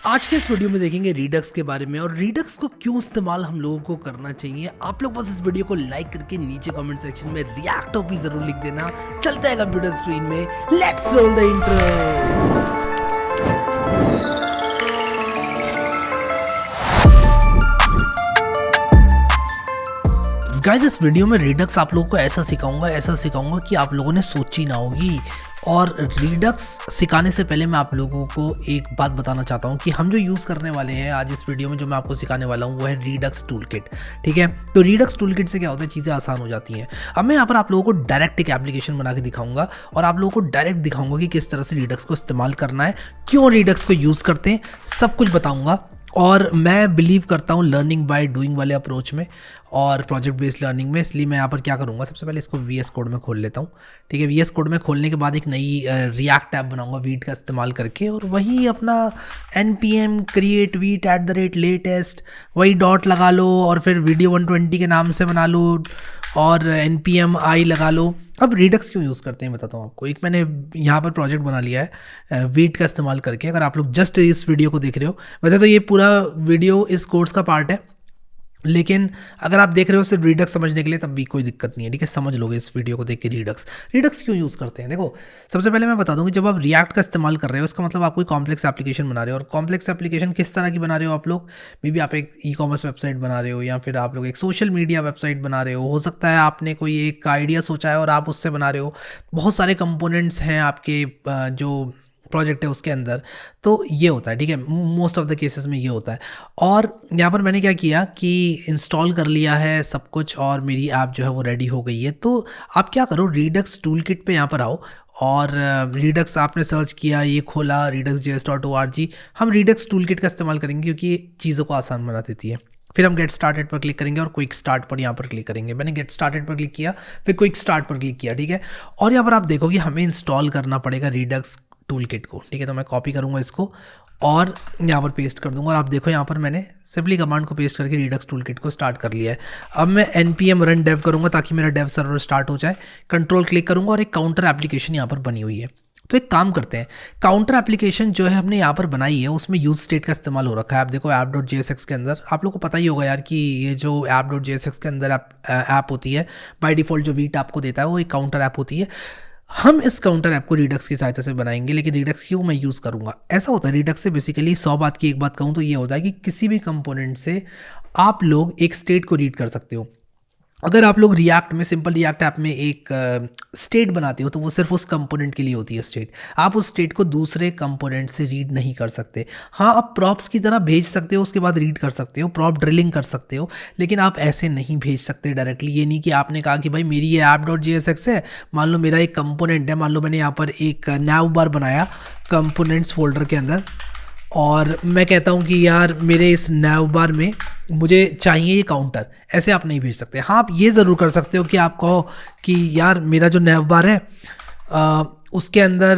आज के इस वीडियो में देखेंगे रीडक्स के बारे में और रीडक्स को क्यों इस्तेमाल हम लोगों को करना चाहिए। आप लोग बस इस वीडियो को लाइक करके नीचे कमेंट सेक्शन में रिएक्ट ओपी जरूर लिख देना। चलते हैं कंप्यूटर स्क्रीन में, let's roll the intro. Guys, इस वीडियो में रीडक्स आप लोगों को ऐसा सिखाऊंगा कि आप लोगों ने सोची ना होगी। और रीडक्स सिखाने से पहले मैं आप लोगों को एक बात बताना चाहता हूँ कि हम जो यूज़ करने वाले हैं आज इस वीडियो में, जो मैं आपको सिखाने वाला हूँ वो है रीडक्स टूलकिट। ठीक है, तो रीडक्स टूलकिट से क्या होता है, चीज़ें आसान हो जाती हैं। अब मैं यहाँ पर आप लोगों को डायरेक्ट एक एप्लीकेशन बना के दिखाऊंगा और आप लोगों को डायरेक्ट दिखाऊंगा कि किस तरह से रीडक्स को इस्तेमाल करना है, क्यों रीडक्स को यूज़ करते हैं, सब कुछ बताऊँगा। और मैं बिलीव करता हूँ लर्निंग बाय डूइंग वाले अप्रोच में और प्रोजेक्ट बेस्ड लर्निंग में। इसलिए मैं यहाँ पर क्या करूँगा, सबसे पहले इसको VS कोड में खोल लेता हूँ। ठीक है, VS कोड में खोलने के बाद एक नई रिएक्ट ऐप बनाऊँगा वीट का इस्तेमाल करके, और वही अपना npm create वीट @latest, वही डॉट लगा लो और फिर वीडियो 120 के नाम से बना लो और npm i लगा लो। अब रीडक्स क्यों यूज़ करते हैं बताता हूँ आपको। एक मैंने यहाँ पर प्रोजेक्ट बना लिया है वीट का इस्तेमाल करके। अगर आप लोग जस्ट इस वीडियो को देख रहे हो, वैसे तो ये पूरा वीडियो इस कोर्स का पार्ट है, लेकिन अगर आप देख रहे हो सिर्फ रीडक्स समझने के लिए तब भी कोई दिक्कत नहीं है। ठीक है, समझ लोगे इस वीडियो को देख के रीडक्स क्यों यूज़ करते हैं। देखो, सबसे पहले मैं बता दूं कि जब आप रिएक्ट का इस्तेमाल कर रहे हो, इसका मतलब आप कोई कॉम्प्लेक्स एप्लीकेशन बना रहे हो। और कॉम्प्लेक्स एप्लीकेशन किस तरह की बना रहे हो आप लोग, मे बी आप एक ई-कॉमर्स वेबसाइट बना रहे हो या फिर आप लोग एक सोशल मीडिया वेबसाइट बना रहे हो सकता है आपने कोई एक आइडिया सोचा है और आप उससे बना रहे हो। बहुत सारे कंपोनेंट्स हैं आपके जो प्रोजेक्ट है उसके अंदर, तो ये होता है। ठीक है, मोस्ट ऑफ द केसेस में ये होता है। और यहाँ पर मैंने क्या किया कि इंस्टॉल कर लिया है सब कुछ और मेरी ऐप जो है वो रेडी हो गई है। तो आप क्या करो, रीडक्स टूलकिट पे यहाँ पर आओ और रीडक्स आपने सर्च किया, ये खोला redux.js.org। हम रीडक्स टूलकिट का इस्तेमाल करेंगे क्योंकि ये चीज़ों को आसान बना देती है। फिर हम गेट स्टार्टेड पर क्लिक करेंगे और क्विक स्टार्ट पर यहाँ पर क्लिक करेंगे। मैंने गेट स्टार्टेड पर क्लिक किया, फिर क्विक स्टार्ट पर क्लिक किया। ठीक है, और यहाँ पर आप देखोगे हमें इंस्टॉल करना पड़ेगा रीडक्स टूलकिट को। ठीक है, तो मैं कॉपी करूँगा इसको और यहाँ पर पेस्ट कर दूंगा। और आप देखो यहाँ पर मैंने सिंपली कमांड को पेस्ट करके रीडक्स टूलकिट को स्टार्ट कर लिया है। अब मैं npm run dev करूँगा ताकि मेरा डेव सर्वर स्टार्ट हो जाए। कंट्रोल क्लिक करूँगा और एक काउंटर एप्लीकेशन यहाँ पर बनी हुई है। तो एक काम करते हैं, काउंटर एप्लीकेशन जो है हमने यहाँ पर बनाई है उसमें यूज स्टेट का इस्तेमाल हो रखा है। आप देखो app.jsx के अंदर, आप लोग को पता ही होगा यार कि ये जो app.jsx के अंदर ऐप होती है बाय डिफ़ॉल्ट, जो वीट आपको देता है वो एक काउंटर ऐप होती है। हम इस काउंटर ऐप को रीडक्स की सहायता से बनाएंगे। लेकिन रीडक्स क्यों मैं यूज़ करूँगा, ऐसा होता है रीडक्स से बेसिकली 100 बात की एक बात कहूँ तो ये होता है कि किसी भी कंपोनेंट से आप लोग एक स्टेट को रीड कर सकते हो। अगर आप लोग रिएक्ट में, सिंपल रिएक्ट ऐप में एक स्टेट बनाते हो तो वो सिर्फ उस कंपोनेंट के लिए होती है स्टेट। आप उस स्टेट को दूसरे कंपोनेंट से रीड नहीं कर सकते। हाँ, आप प्रॉप्स की तरह भेज सकते हो, उसके बाद रीड कर सकते हो, प्रॉप ड्रिलिंग कर सकते हो, लेकिन आप ऐसे नहीं भेज सकते डायरेक्टली। ये नहीं कि आपने कहा कि भाई मेरी ये app.jsx है, मान लो मेरा एक कंपोनेंट है, मान लो मैंने यहाँ पर एक नैव बार बनाया कंपोनेंट्स फोल्डर के अंदर, और मैं कहता हूँ कि यार मेरे इस नैव बार में मुझे चाहिए ये काउंटर। ऐसे आप नहीं भेज सकते। हाँ, आप ये ज़रूर कर सकते हो कि आप कहो कि यार मेरा जो नैव बार है उसके अंदर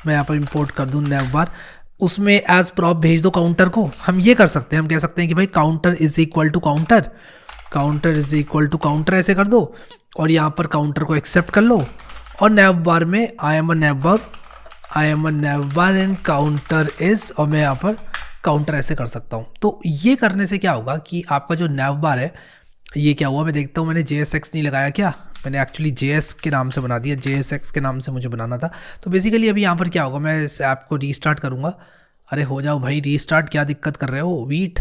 मैं यहाँ पर इंपोर्ट कर दूँ नैव बार, उसमें एज प्रॉप भेज दो काउंटर को। हम ये कर सकते हैं, हम कह सकते हैं कि भाई counter is equal to counter, counter is equal to counter, ऐसे कर दो और यहाँ पर काउंटर को एक्सेप्ट कर लो। और नैव बार में I am a naive bar and counter is, और मैं यहाँ पर काउंटर ऐसे कर सकता हूँ। तो ये करने से क्या होगा कि आपका जो नैव बार है, ये क्या हुआ मैं देखता हूँ, मैंने JSX नहीं लगाया क्या, मैंने एक्चुअली JS के नाम से बना दिया, JSX के नाम से मुझे बनाना था। तो बेसिकली अभी यहाँ पर क्या होगा, मैं इस ऐप को रीस्टार्ट करूँगा। अरे हो जाओ भाई रीस्टार्ट, क्या दिक्कत कर रहे हो वीट।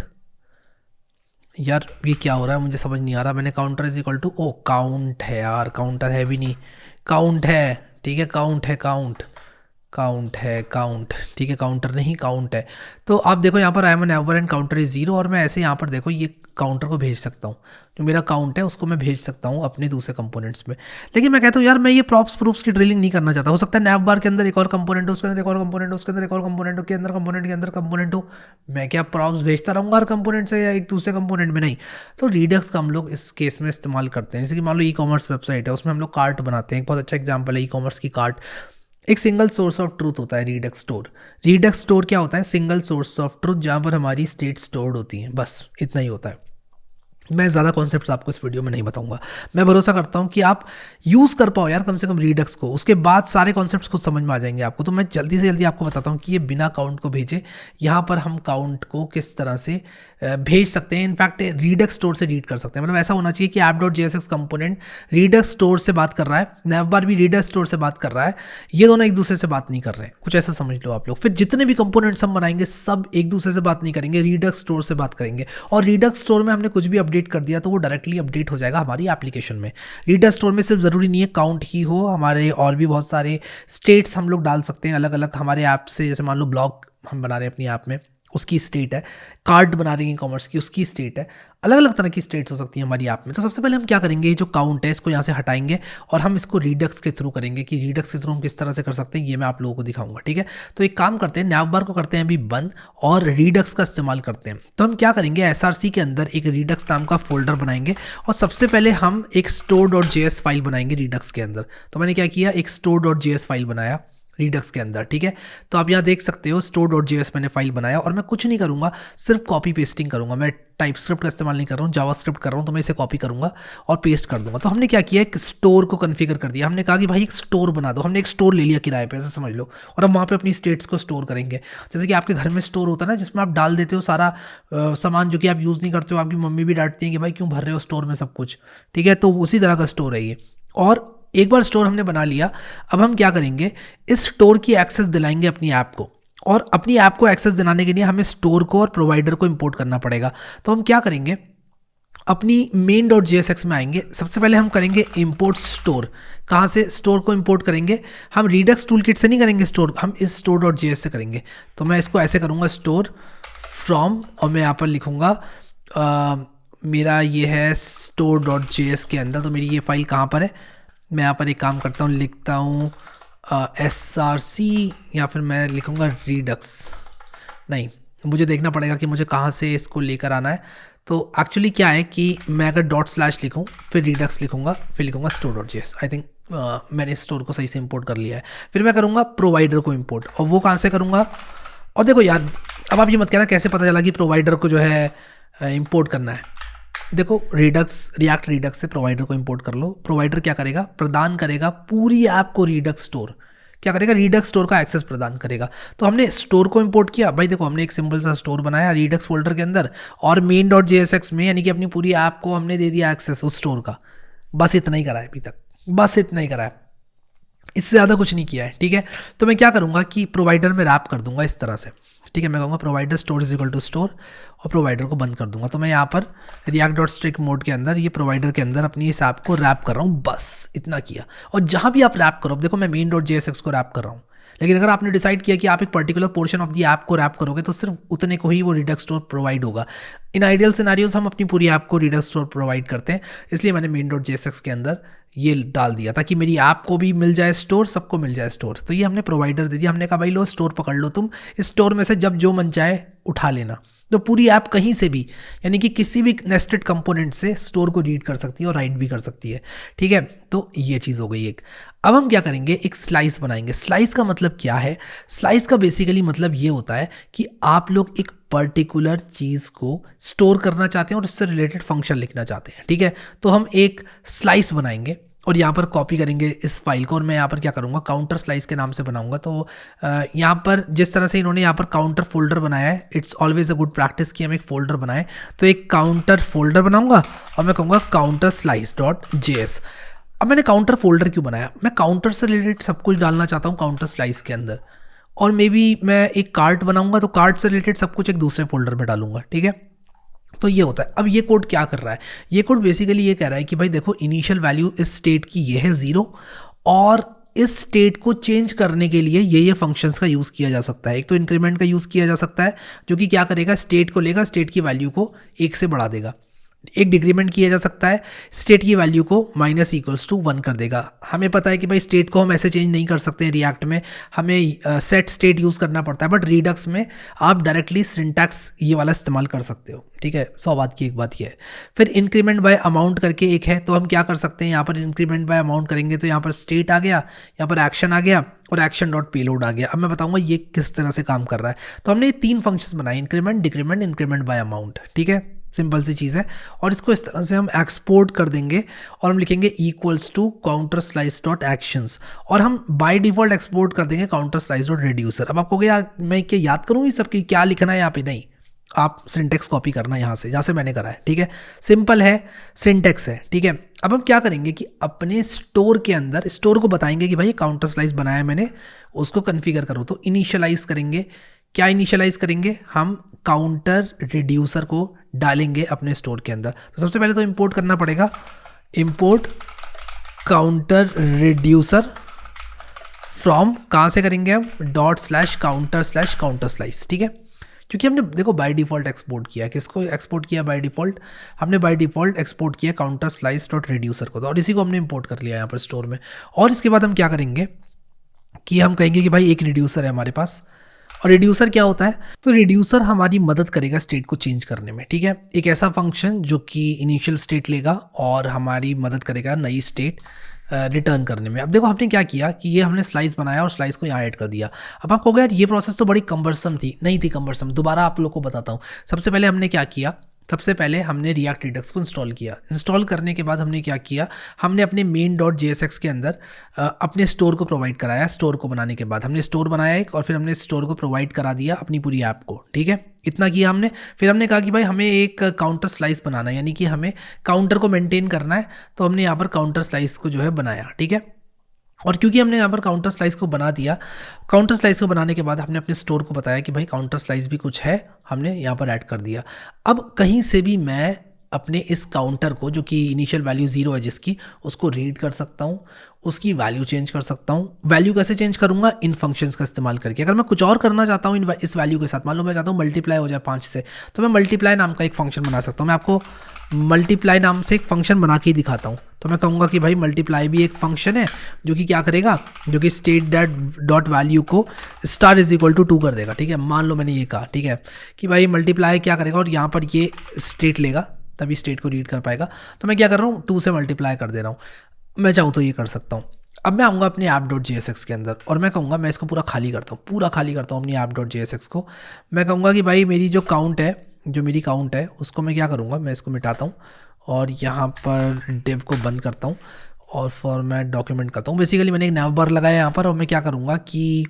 यार ये क्या हो रहा है मुझे समझ नहीं आ रहा। मैंने counter is equal to, oh count है यार, काउंटर है भी नहीं, काउंट है। ठीक है, काउंट है, काउंट, ठीक है, काउंटर नहीं काउंट है। तो आप देखो यहाँ पर I am an ever and counter is 0, और मैं ऐसे यहाँ पर देखो ये काउंटर को भेज सकता हूँ, जो मेरा काउंट है उसको मैं भेज सकता हूँ अपने दूसरे कंपोनेंट्स में। लेकिन मैं कहता हूँ यार मैं ये प्रॉप्स प्रूफ्स की ड्रिलिंग नहीं करना चाहता। हो सकता है नैव बार के अंदर एक और कंपोनेंट हो, उसके अंदर एक और कंपोनेंट हो, उसके अंदर एक और कंपोनेंट हो, के अंदर कंपोनेंट के अंदर कंपोनेंट हो। मैं क्या प्रॉप्स भेजता रहूँगा हर कंपोनेंट से या एक दूसरे कंपोनेंट में, नहीं। तो रीडक्स का हम लोग इस केस में इस्तेमाल करते हैं। जैसे कि मान लो ई-कॉमर्स वेबसाइट है, उसमें हम लोग कार्ट बनाते हैं। एक बहुत अच्छा एग्जाम्पल है ई-कॉमर्स की कार्ट। एक सिंगल सोर्स ऑफ ट्रूथ होता है रीडक्स स्टोर। रीडक्स स्टोर क्या होता है, सिंगल सोर्स ऑफ ट्रूथ, जहाँ पर हमारी स्टेट स्टोर्ड होती है, बस इतना ही होता है। मैं ज़्यादा कॉन्सेप्ट्स आपको इस वीडियो में नहीं बताऊंगा। मैं भरोसा करता हूं कि आप यूज़ कर पाओ यार कम से कम रीडक्स को, उसके बाद सारे कॉन्सेप्ट्स खुद समझ में आ जाएंगे आपको। तो मैं जल्दी से जल्दी आपको बताता हूं कि ये बिना काउंट को भेजे, यहाँ पर हम काउंट को किस तरह से भेज सकते हैं। इनफैक्ट रीडक्स स्टोर से रीड कर सकते हैं। मतलब ऐसा होना चाहिए कि app.jsx कंपोनेंट रीडक्स स्टोर से बात कर रहा है, नैवबार भी रीडक्स स्टोर से बात कर रहा है, ये दोनों एक दूसरे से बात नहीं कर रहे हैं, कुछ ऐसा समझ लो आप लोग। फिर जितने भी कंपोनेंट्स हम बनाएंगे सब एक दूसरे से बात नहीं करेंगे, रीडक्स स्टोर से बात करेंगे। और रीडक्स स्टोर में हमने कुछ भी अपडेट कर दिया तो वो डायरेक्टली अपडेट हो जाएगा हमारी एप्लीकेशन में। रीडक्स स्टोर में सिर्फ ज़रूरी नहीं है काउंट ही हो, हमारे और भी बहुत सारे स्टेट्स हम लोग डाल सकते हैं अलग अलग हमारे ऐप से। जैसे मान लो ब्लॉग हम बना रहे हैं अपनी ऐप में, उसकी स्टेट है, कार्ड बना रहे हैं कॉमर्स की, उसकी स्टेट है, अलग अलग तरह की स्टेट्स हो सकती हैं हमारी ऐप में। तो सबसे पहले हम क्या करेंगे, जो काउंट है इसको यहाँ से हटाएंगे और हम इसको रीडक्स के थ्रू करेंगे। कि रीडक्स के थ्रू हम किस तरह से कर सकते हैं ये मैं आप लोगों को दिखाऊंगा, ठीक है। तो एक काम करते हैं, नैवबार को करते हैं अभी बंद और रीडक्स का इस्तेमाल करते हैं। तो हम क्या करेंगे, SRC के अंदर एक रीडक्स नाम का फोल्डर बनाएंगे और सबसे पहले हम एक store.js फाइल बनाएंगे रीडक्स के अंदर। तो मैंने क्या किया, एक store.js फाइल बनाया रीडक्स के अंदर, ठीक है। तो आप यहाँ देख सकते हो store.js मैंने फाइल बनाया और मैं कुछ नहीं करूँगा, सिर्फ कॉपी पेस्टिंग करूँगा। मैं टाइपस्क्रिप्ट का इस्तेमाल नहीं कर रहा हूँ, जावास्क्रिप्ट कर रहा हूँ। तो मैं इसे कॉपी करूँगा और पेस्ट कर दूंगा। तो हमने क्या किया, एक स्टोर को कॉन्फ़िगर कर दिया। हमने कहा कि भाई एक स्टोर बना दो, हमने एक स्टोर ले लिया किराए पे, ऐसा समझ लो। और हम वहाँ पे अपनी स्टेट्स को स्टोर करेंगे। जैसे कि आपके घर में स्टोर होता है ना, जिसमें आप डाल देते हो सारा सामान जो कि आप यूज़ नहीं करते हो। आपकी मम्मी भी डांटती है कि भाई क्यों भर रहे हो स्टोर में सब कुछ, ठीक है। तो उसी तरह का स्टोर है ये। और एक बार स्टोर हमने बना लिया, अब हम क्या करेंगे, इस स्टोर की एक्सेस दिलाएंगे अपनी ऐप को। और अपनी ऐप को एक्सेस दिलाने के लिए हमें स्टोर को और प्रोवाइडर को इंपोर्ट करना पड़ेगा। तो हम क्या करेंगे, अपनी main.jsx में आएंगे। सबसे पहले हम करेंगे इंपोर्ट स्टोर। कहाँ से स्टोर को इंपोर्ट करेंगे, हम रीडक्स टूल किट से नहीं करेंगे स्टोर, हम इस store.js से करेंगे। तो मैं इसको ऐसे करूँगा, स्टोर फ्रॉम, और मैं यहाँ पर लिखूँगा मेरा ये है store.js के अंदर। तो मेरी ये फाइल कहाँ पर है, मैं यहाँ पर एक काम करता हूँ, लिखता हूँ SRC, या फिर मैं लिखूँगा रीडक्स। नहीं, मुझे देखना पड़ेगा कि मुझे कहाँ से इसको लेकर आना है। तो एक्चुअली क्या है कि मैं अगर डॉट/ लिखूँ, फिर रीडक्स लिखूँगा, फिर लिखूँगा store.js। आई थिंक मैंने स्टोर को सही से इंपोर्ट कर लिया है। फिर मैं करूँगा प्रोवाइडर को इंपोर्ट, और वो कहाँ से करूँगा। और देखो यार, अब आप ये मत कहना कैसे पता चला कि प्रोवाइडर को जो है इंपोर्ट करना है। देखो, रिएक्ट रीडक्स से प्रोवाइडर को इंपोर्ट कर लो। प्रोवाइडर क्या करेगा, प्रदान करेगा पूरी ऐप को रीडक्स स्टोर, क्या करेगा, रीडक्स स्टोर का एक्सेस प्रदान करेगा। तो हमने स्टोर को इंपोर्ट किया। भाई देखो, हमने एक सिंपल सा स्टोर बनाया रीडक्स फोल्डर के अंदर, और main.jsx में यानी कि अपनी पूरी ऐप को हमने दे दिया एक्सेस उस स्टोर का। बस इतना ही करा है अभी तक, बस इतना ही करा है, इससे ज़्यादा कुछ नहीं किया है, ठीक है। तो मैं क्या करूँगा कि प्रोवाइडर में रैप कर दूंगा इस तरह से, ठीक है। मैं कहूँगा provider store is equal to store, और प्रोवाइडर को बंद कर दूंगा। तो मैं यहाँ पर react.strict मोड के अंदर ये प्रोवाइडर के अंदर अपनी इस ऐप को रैप कर रहा हूँ, बस इतना किया। और जहाँ भी आप रैप करो, देखो मैं main.jsx को रैप कर रहा हूँ, लेकिन अगर आपने डिसाइड किया कि आप एक particular portion of the app को रैप करोगे तो सिर्फ उतने को ही वो रीडक्स स्टोर प्रोवाइड होगा। इन आइडियल सिनारियोज हम अपनी पूरी ऐप को रीडक्स स्टोर प्रोवाइड करते हैं, इसलिए मैंने main.jsx के अंदर ये डाल दिया ताकि मेरी ऐप को भी मिल जाए स्टोर, सबको मिल जाए स्टोर। तो ये हमने प्रोवाइडर दे दिया। हमने कहा भाई लो स्टोर पकड़ लो, तुम इस स्टोर में से जब जो मन चाहे उठा लेना। तो पूरी ऐप कहीं से भी, यानी कि किसी भी नेस्टेड कंपोनेंट से स्टोर को रीड कर सकती है और राइट भी कर सकती है, ठीक है। तो ये चीज़ हो गई एक। अब हम क्या करेंगे, एक स्लाइस बनाएंगे। स्लाइस का मतलब क्या है, स्लाइस का बेसिकली मतलब ये होता है कि आप लोग एक पर्टिकुलर चीज़ को स्टोर करना चाहते हैं और उससे रिलेटेड फंक्शन लिखना चाहते हैं, ठीक है। तो हम एक स्लाइस बनाएंगे और यहाँ पर कॉपी करेंगे इस फाइल को, और मैं यहाँ पर क्या करूँगा, काउंटर स्लाइस के नाम से बनाऊँगा। तो यहाँ पर जिस तरह से इन्होंने यहाँ पर काउंटर फोल्डर बनाया है, it's always a good practice कि हम एक फोल्डर बनाएं। तो एक काउंटर फोल्डर बनाऊँगा और मैं कहूँगा काउंटर slice.js। अब मैंने काउंटर फोल्डर क्यों बनाया, मैं काउंटर से रिलेटेड सब कुछ डालना चाहता हूँ काउंटर स्लाइस के अंदर, और मे बी मैं एक कार्ट बनाऊँगा तो कार्ट से रिलेटेड सब कुछ एक दूसरे फोल्डर में डालूंगा, ठीक है। तो ये होता है। अब ये कोड क्या कर रहा है, ये कोड बेसिकली ये कह रहा है कि भाई देखो, इनिशियल वैल्यू इस स्टेट की ये है 0, और इस स्टेट को चेंज करने के लिए ये फंक्शंस का यूज़ किया जा सकता है। एक तो इंक्रीमेंट का यूज़ किया जा सकता है, जो कि क्या करेगा, स्टेट को लेगा, स्टेट की वैल्यू को 1 से बढ़ा देगा। एक डिक्रीमेंट किया जा सकता है, स्टेट की वैल्यू को -=1 कर देगा। हमें पता है कि भाई स्टेट को हम ऐसे चेंज नहीं कर सकते हैं, रिएक्ट में हमें सेट स्टेट यूज़ करना पड़ता है, बट रीडक्स में आप डायरेक्टली सिंटैक्स ये वाला इस्तेमाल कर सकते हो, ठीक है। 100 बात की एक बात ये है। फिर इंक्रीमेंट बाय अमाउंट करके एक है, तो हम क्या कर सकते हैं, यहाँ पर इंक्रीमेंट बाय अमाउंट करेंगे तो यहाँ पर स्टेट आ गया, यहाँ पर एक्शन आ गया और action.payload आ गया। अब मैं बताऊंगा ये किस तरह से काम कर रहा है। तो हमने ये 3 फंक्शंस बनाए, increment, decrement, increment bye amount, ठीक है। सिंपल सी चीज़ है। और इसको इस तरह से हम एक्सपोर्ट कर देंगे और हम लिखेंगे equals to counter slice dot actions, और हम बाय डिफॉल्ट एक्सपोर्ट कर देंगे काउंटर स्लाइस डॉट रिड्यूसर। अब आपको यार मैं क्या याद करूँ ये सब की क्या लिखना है यहाँ पे, नहीं, आप सिंटेक्स कॉपी करना यहाँ से, जहाँ से मैंने करा है, ठीक है, सिंपल है, सिंटेक्स है, ठीक है। अब हम क्या करेंगे कि अपने स्टोर के अंदर स्टोर को बताएंगे कि भाई काउंटर स्लाइस बनाया मैंने, उसको कन्फिगर करो। तो इनिशियलाइज करेंगे, क्या इनिशियलाइज करेंगे, हम काउंटर रिड्यूसर को डालेंगे अपने स्टोर के अंदर। तो सबसे पहले तो इंपोर्ट करना पड़ेगा, इंपोर्ट काउंटर रिड्यूसर फ्रॉम, कहाँ से करेंगे हम, ./counter/counter स्लाइस, ठीक है। क्योंकि हमने देखो बाय डिफ़ॉल्ट एक्सपोर्ट किया, किसको एक्सपोर्ट किया बाय डिफ़ॉल्ट, हमने बाय डिफ़ॉल्ट एक्सपोर्ट किया काउंटर स्लाइस डॉट रिड्यूसर को, तो और इसी को हमने इंपोर्ट कर लिया यहाँ पर स्टोर में। और इसके बाद हम क्या करेंगे कि हम कहेंगे कि भाई एक रिड्यूसर है हमारे पास, और रिड्यूसर क्या होता है, तो रिड्यूसर हमारी मदद करेगा स्टेट को चेंज करने में, ठीक है। एक ऐसा फंक्शन जो कि इनिशियल स्टेट लेगा और हमारी मदद करेगा नई स्टेट रिटर्न करने में। अब देखो हमने क्या किया कि ये हमने स्लाइस बनाया और स्लाइस को यहाँ ऐड कर दिया। अब आपको कहोगे यार ये प्रोसेस तो बड़ी कम्बरसम थी, नहीं थी कम्बरसम, दोबारा आप लोग को बताता हूँ। सबसे पहले हमने क्या किया, सबसे पहले हमने रिएक्ट रिडक्स को इंस्टॉल किया। इंस्टॉल करने के बाद हमने क्या किया, हमने अपने main.jsx के अंदर अपने स्टोर को प्रोवाइड कराया। स्टोर को बनाने के बाद हमने स्टोर बनाया एक, और फिर हमने स्टोर को प्रोवाइड करा दिया अपनी पूरी ऐप को, ठीक है, इतना किया हमने। फिर हमने कहा कि भाई हमें एक काउंटर स्लाइस बनाना है, यानी कि हमें काउंटर को मेंटेन करना है, तो हमने यहाँ पर काउंटर स्लाइस को जो है बनाया, ठीक है। और क्योंकि हमने यहाँ पर काउंटर स्लाइस को बना दिया, काउंटर स्लाइस को बनाने के बाद हमने अपने स्टोर को बताया कि भाई काउंटर स्लाइस भी कुछ है, हमने यहाँ पर ऐड कर दिया। अब कहीं से भी मैं अपने इस काउंटर को, जो कि इनिशियल वैल्यू 0 है जिसकी, उसको रीड कर सकता हूँ, उसकी वैल्यू चेंज कर सकता हूँ। वैल्यू कैसे चेंज करूँगा, इन फंक्शंस का इस्तेमाल करके। अगर मैं कुछ और करना चाहता हूँ इस वैल्यू के साथ, मान लो मैं चाहता हूँ मल्टीप्लाई हो जाए 5 से, तो मैं मल्टीप्लाई नाम का एक फंक्शन बना सकता हूँ। मैं आपको मल्टीप्लाई नाम से एक फंक्शन बना के ही दिखाता हूँ। तो मैं कहूँगा कि भाई मल्टीप्लाई भी एक फंक्शन है जो कि क्या करेगा, जो कि स्टेट दैट डॉट वैल्यू को स्टार इज इक्वल टू 2 कर देगा, ठीक है। मान लो मैंने ये कहा, ठीक है, कि भाई मल्टीप्लाई क्या करेगा, और यहाँ पर ये स्टेट लेगा, तभी स्टेट को रीड कर पाएगा। तो मैं क्या कर रहा हूँ, 2 से मल्टीप्लाई कर दे रहा हूँ। मैं चाहूँ तो ये कर सकता हूँ। अब मैं आऊँगा अपने app.jsx के अंदर और मैं कहूँगा, मैं इसको पूरा खाली करता हूँ, पूरा खाली करता हूँ अपनी app.jsx को। मैं कहूँगा कि भाई मेरी जो काउंट है, जो मेरी काउंट है, उसको मैं क्या करूँगा, मैं इसको मिटाता हूँ और यहाँ पर div को बंद करता हूँ और फॉर्मेट डॉक्यूमेंट करता हूँ। बेसिकली मैंने एक नैव बार लगाया यहाँ पर, और मैं क्या करूँगा कि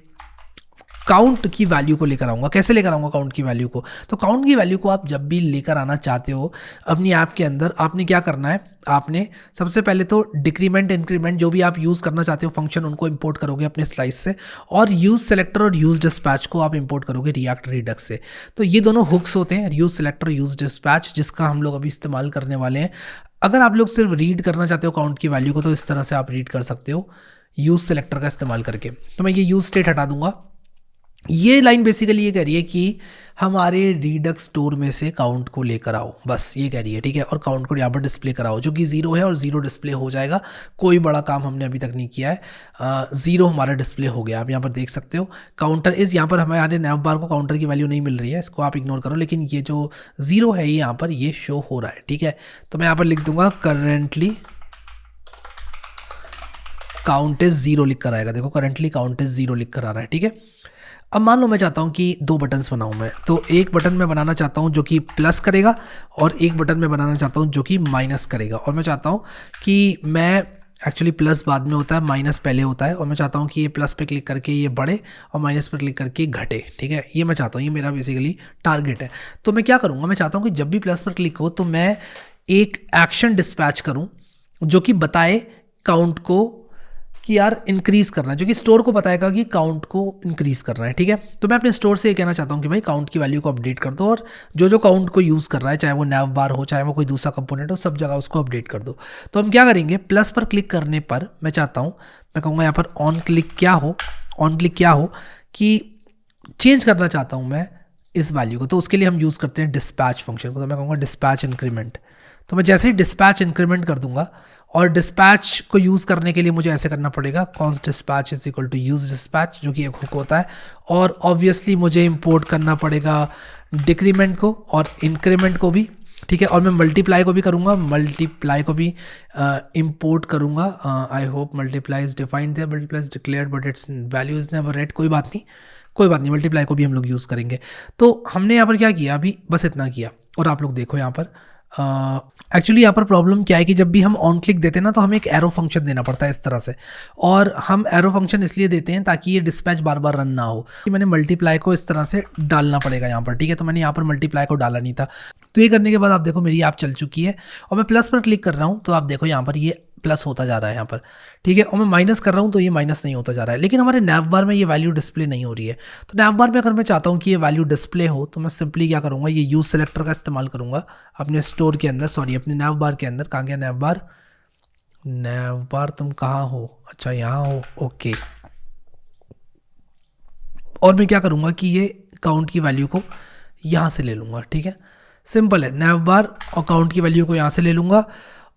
काउंट की वैल्यू को लेकर आऊँगा। कैसे लेकर आऊँगा काउंट की वैल्यू को, तो काउंट की वैल्यू को आप जब भी लेकर आना चाहते हो अपनी ऐप के अंदर, आपने क्या करना है, आपने सबसे पहले तो डिक्रीमेंट इंक्रीमेंट जो भी आप यूज़ करना चाहते हो फंक्शन, उनको इंपोर्ट करोगे अपने स्लाइस से, और यूज़ सेलेक्टर और यूज़ डिस्पैच को आप इंपोर्ट करोगे रिएक्ट रिडक्स से। तो ये दोनों हुक्स होते हैं, यूज़ सेलेक्टर, यूज़ डिस्पैच, जिसका हम लोग अभी इस्तेमाल करने वाले हैं। अगर आप लोग सिर्फ रीड करना चाहते हो काउंट की वैल्यू को, तो इस तरह से आप रीड कर सकते हो यूज़ सेलेक्टर का इस्तेमाल करके। तो मैं ये यूज़ स्टेट हटा दूंगा। ये लाइन बेसिकली ये कह रही है कि हमारे रीडक्स स्टोर में से काउंट को लेकर आओ, बस ये कह रही है, ठीक है। और काउंट को यहाँ पर डिस्प्ले कराओ, जो कि 0 है, और 0 डिस्प्ले हो जाएगा। कोई बड़ा काम हमने अभी तक नहीं किया है, 0 हमारा डिस्प्ले हो गया। आप यहाँ पर देख सकते हो काउंटर इस, यहाँ पर हमारे नैव बार को काउंटर की वैल्यू नहीं मिल रही है, इसको आप इग्नोर करो, लेकिन ये जो 0 है ये यहाँ पर ये शो हो रहा है, ठीक है। तो मैं यहाँ पर लिख दूंगा करेंटली काउंट इज 0 लिख कर आएगा। देखो करेंटली काउंट इज 0 लिख कर आ रहा है, ठीक है। अब मान लो मैं चाहता हूँ कि 2 बटन्स बनाऊँ मैं, तो एक बटन मैं बनाना चाहता हूँ जो कि प्लस करेगा, और एक बटन मैं बनाना चाहता हूँ जो कि माइनस करेगा। और मैं चाहता हूँ कि मैं एक्चुअली प्लस बाद में होता है, माइनस पहले होता है, और मैं चाहता हूँ कि ये प्लस पे क्लिक करके ये बढ़े और माइनस पे क्लिक करके घटे, ठीक है। ये मैं चाहता हूँ, ये मेरा बेसिकली टारगेट है। तो मैं क्या करूँगा, मैं चाहता हूँ कि जब भी प्लस पर क्लिक हो तो मैं एक एक्शन डिस्पैच करूँ जो कि बताए काउंट को कि यार इंक्रीज़ करना है, जो कि स्टोर को बताएगा कि काउंट को इंक्रीज़ करना है, ठीक है। तो मैं अपने स्टोर से ये कहना चाहता हूँ कि भाई काउंट की वैल्यू को अपडेट कर दो, और जो जो काउंट को यूज़ कर रहा है, चाहे वो नैव बार हो, चाहे वो कोई दूसरा कंपोनेंट हो, सब जगह उसको अपडेट कर दो। तो हम क्या करेंगे, प्लस पर क्लिक करने पर मैं चाहता हूँ, मैं कहूँगा यहाँ पर ऑन क्लिक क्या हो, ऑन क्लिक क्या हो कि चेंज करना चाहता हूँ मैं इस वैल्यू को। तो उसके लिए हम यूज़ करते हैं डिस्पैच फंक्शन को। तो मैं कहूँगा डिस्पैच इंक्रीमेंट। तो मैं जैसे ही डिस्पैच इंक्रीमेंट कर दूंगा, और डिस्पैच को यूज़ करने के लिए मुझे ऐसे करना पड़ेगा, const dispatch is equal to use dispatch, जो कि एक हुक होता है। और ऑब्वियसली मुझे इंपोर्ट करना पड़ेगा डिक्रीमेंट को और इंक्रीमेंट को भी, ठीक है। और मैं मल्टीप्लाई को भी करूँगा, मल्टीप्लाई को भी इंपोर्ट करूँगा। I hope multiply is defined there, multiply is declared but its value is never read. कोई बात नहीं, कोई बात नहीं, मल्टीप्लाई को भी हम लोग यूज़ करेंगे। तो हमने यहाँ पर क्या किया, अभी बस इतना किया। और आप लोग देखो यहाँ पर एक्चुअली यहाँ पर प्रॉब्लम क्या है कि जब भी हम ऑन क्लिक देते हैं ना तो हमें एक एरो फंक्शन देना पड़ता है इस तरह से, और हम एरो फंक्शन इसलिए देते हैं ताकि ये डिस्पैच बार बार रन ना हो। कि मैंने मल्टीप्लाई को इस तरह से डालना पड़ेगा यहाँ पर, ठीक है। तो मैंने यहाँ पर मल्टीप्लाई को डाला नहीं था। तो ये करने के बाद आप देखो मेरी ऐप चल चुकी है और मैं प्लस पर क्लिक कर रहा हूँ तो आप देखो यहाँ पर ये प्लस होता जा रहा है यहाँ पर, ठीक है। और मैं माइनस कर रहा हूँ तो ये माइनस नहीं होता जा रहा है, लेकिन हमारे नैव बार में ये वैल्यू डिस्प्ले नहीं हो रही है। तो नैव बार में अगर मैं चाहता हूँ कि ये वैल्यू डिस्प्ले हो तो मैं सिंपली क्या करूँगा, ये यूज सेलेक्टर का इस्तेमाल करूँगा अपने स्टोर के अंदर, सॉरी अपने नैव बार के अंदर। कहाँ गया नैव बार? नैव बार तुम कहाँ हो? अच्छा यहाँ हो, ओके। और मैं क्या करूँगा कि ये काउंट की वैल्यू को यहाँ से ले लूँगा, ठीक है। सिंपल है, नैव बार और काउंट की वैल्यू को यहाँ से ले लूँगा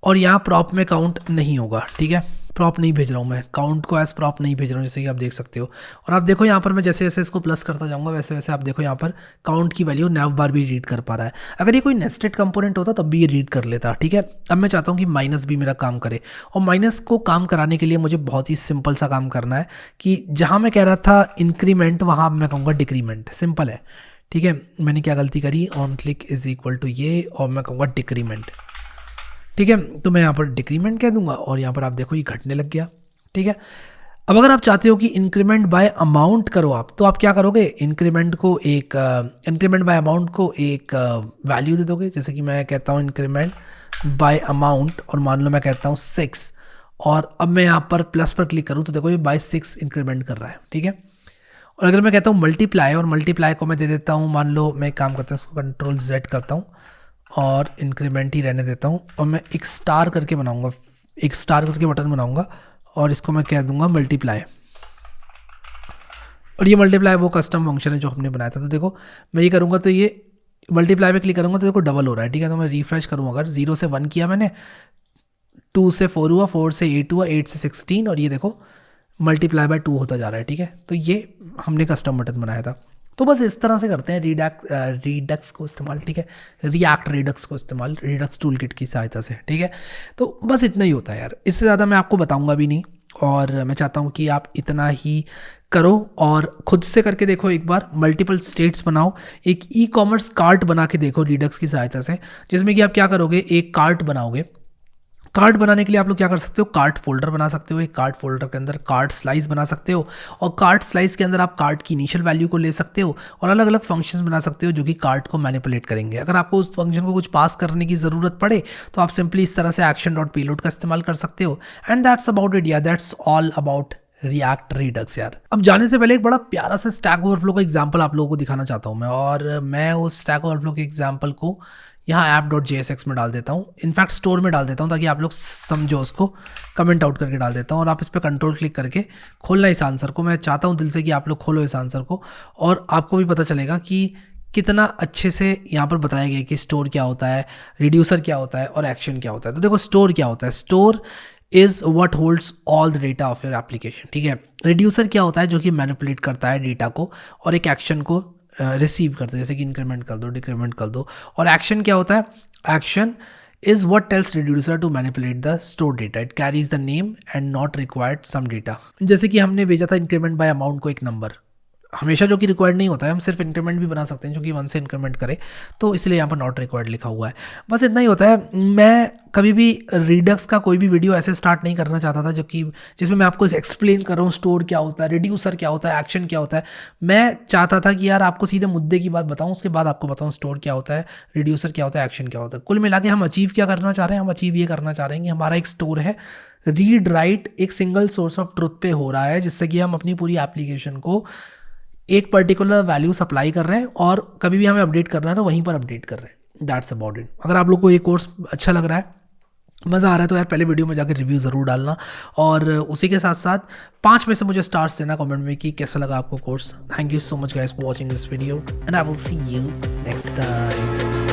और यहाँ प्रॉप में काउंट नहीं होगा, ठीक है। प्रॉप नहीं भेज रहा हूँ मैं, काउंट को एज प्रॉप नहीं भेज रहा हूँ, जैसे कि आप देख सकते हो। और आप देखो यहाँ पर मैं जैसे जैसे इसको प्लस करता जाऊँगा वैसे वैसे आप देखो यहाँ पर काउंट की वैल्यू नैव बार भी रीड कर पा रहा है। अगर ये कोई नेस्टेड कंपोनेंट होता तब भी ये रीड कर लेता, ठीक है। अब मैं चाहता हूँ कि माइनस भी मेरा काम करे, और माइनस को काम कराने के लिए मुझे बहुत ही सिंपल सा काम करना है कि जहाँ मैं कह रहा था इंक्रीमेंट वहाँ मैं कहूँगा डिक्रीमेंट। सिंपल है, ठीक है। मैंने क्या गलती करी, on click is equal to ये, और मैं कहूँगा डिक्रीमेंट, ठीक है। तो मैं यहाँ पर डिक्रीमेंट कह दूंगा और यहाँ पर आप देखो ये घटने लग गया, ठीक है। अब अगर आप चाहते हो कि इंक्रीमेंट बाय अमाउंट करो आप, तो आप क्या करोगे, इंक्रीमेंट बाय अमाउंट को एक वैल्यू दे दोगे। जैसे कि मैं कहता हूँ इंक्रीमेंट बाय अमाउंट, और मान लो मैं कहता हूँ 6, और अब मैं यहाँ पर प्लस पर क्लिक करूँ तो देखो ये बाय 6 इंक्रीमेंट कर रहा है, ठीक है। और अगर मैं कहता हूँ मल्टीप्लाई, और मल्टीप्लाई को मैं दे देता हूँ, मान लो मैं काम करता हूँ इसको कंट्रोल Z करता हूँ और इंक्रीमेंट ही रहने देता हूँ, और मैं एक स्टार करके बनाऊंगा, एक स्टार करके बटन बनाऊंगा और इसको मैं कह दूंगा मल्टीप्लाई। और ये मल्टीप्लाई वो कस्टम फंक्शन है जो हमने बनाया था। तो देखो मैं ये करूँगा तो ये मल्टीप्लाई पे क्लिक करूँगा तो देखो डबल हो रहा है, ठीक है। तो मैं रिफ्रेश करूँ, अगर 0 से 1 किया मैंने, 2 से 4 हुआ, 4 से 8 हुआ, 8 से 16, और ये देखो मल्टीप्लाई बाय 2 होता जा रहा है, ठीक है। तो ये हमने कस्टम बटन बनाया था। तो बस इस तरह से करते हैं रीडक्स को इस्तेमाल, ठीक है। रिएक्ट रिडक्स को इस्तेमाल रिडक्स टूल किट की सहायता से, ठीक है। तो बस इतना ही होता है यार, इससे ज़्यादा मैं आपको बताऊंगा भी नहीं, और मैं चाहता हूँ कि आप इतना ही करो और खुद से करके देखो एक बार। मल्टीपल स्टेट्स बनाओ, एक ई कॉमर्स कार्ट बना के देखो रिडक्स की सहायता से, जिसमें कि आप क्या करोगे, एक कार्ट बनाओगे। कार्ट बनाने के लिए आप लोग क्या कर सकते हो, कार्ट फोल्डर बना सकते हो। एक कार्ट फोल्डर के अंदर कार्ट स्लाइस बना सकते हो, और कार्ट स्लाइस के अंदर आप कार्ट की इनिशियल वैल्यू को ले सकते हो और अलग अलग फंक्शंस बना सकते हो जो कि कार्ट को मैनिपुलेट करेंगे। अगर आपको उस फंक्शन को कुछ पास करने की ज़रूरत पड़े तो आप सिंपली इस तरह से एक्शन डॉट पेलोड का इस्तेमाल कर सकते हो। एंड दैट्स अबाउट इट यार, that's all about react Redux यार। अब जाने से पहले एक बड़ा प्यारा सा स्टैक ओवरफ्लो का एग्जांपल आप लोगों को दिखाना चाहता हूँ मैं, और मैं उस स्टैक ओवरफ्लो के एग्जांपल को यहाँ app.jsx में डाल देता हूँ, इनफैक्ट स्टोर में डाल देता हूँ ताकि आप लोग समझो, उसको कमेंट आउट करके डाल देता हूँ। और आप इस पर कंट्रोल क्लिक करके खोलना इस आंसर को। मैं चाहता हूँ दिल से कि आप लोग खोलो इस आंसर को, और आपको भी पता चलेगा कि कितना अच्छे से यहाँ पर बताया गया कि स्टोर क्या होता है, रिड्यूसर क्या होता है, और एक्शन क्या होता है। तो देखो स्टोर क्या होता है, store is what holds all the data of your application, ठीक है। रिड्यूसर क्या होता है, जो कि मैनिपुलेट करता है डेटा को और एक एक्शन को रिसीव करते हैं, जैसे कि इंक्रीमेंट कर दो, डिक्रीमेंट कर दो। और एक्शन क्या होता है, action is what tells reducer to manipulate the store data, it carries the name and not required some data. जैसे कि हमने भेजा था इंक्रीमेंट बाय अमाउंट को एक नंबर, हमेशा जो कि रिक्वायर्ड नहीं होता है, हम सिर्फ इंक्रीमेंट भी बना सकते हैं जो कि 1 से इंक्रीमेंट करे, तो इसलिए यहाँ पर नॉट रिक्वायर्ड लिखा हुआ है। बस इतना ही होता है। मैं कभी भी रिडक्स का कोई भी वीडियो ऐसे स्टार्ट नहीं करना चाहता था जो कि जिसमें मैं आपको एक्सप्लेन कर रहा हूँ स्टोर क्या होता है, रिड्यूसर क्या होता है, एक्शन क्या होता है। मैं चाहता था कि यार आपको सीधे मुद्दे की बात बताऊँ, उसके बाद आपको बताऊँ स्टोर क्या होता है, रिड्यूसर क्या होता है, एक्शन क्या होता है। कुल मिला के हम अचीव क्या करना चाह रहे हैं, हम अचीव ये करना चाह रहे हैं कि हमारा एक स्टोर है, रीड राइट एक सिंगल सोर्स ऑफ ट्रुथ पे हो रहा है, जिससे कि हम अपनी पूरी एप्लीकेशन को एक पर्टिकुलर वैल्यू सप्लाई कर रहे हैं, और कभी भी हमें अपडेट करना है तो वहीं पर अपडेट कर रहे हैं। That's about it. अगर आप लोग को ये कोर्स अच्छा लग रहा है, मज़ा आ रहा है, तो यार पहले वीडियो में जाकर रिव्यू ज़रूर डालना, और उसी के साथ साथ 5 में से मुझे स्टार्स देना कमेंट में कि कैसा लगा आपको course. Thank you so much guys for watching this video, and I will see you next time.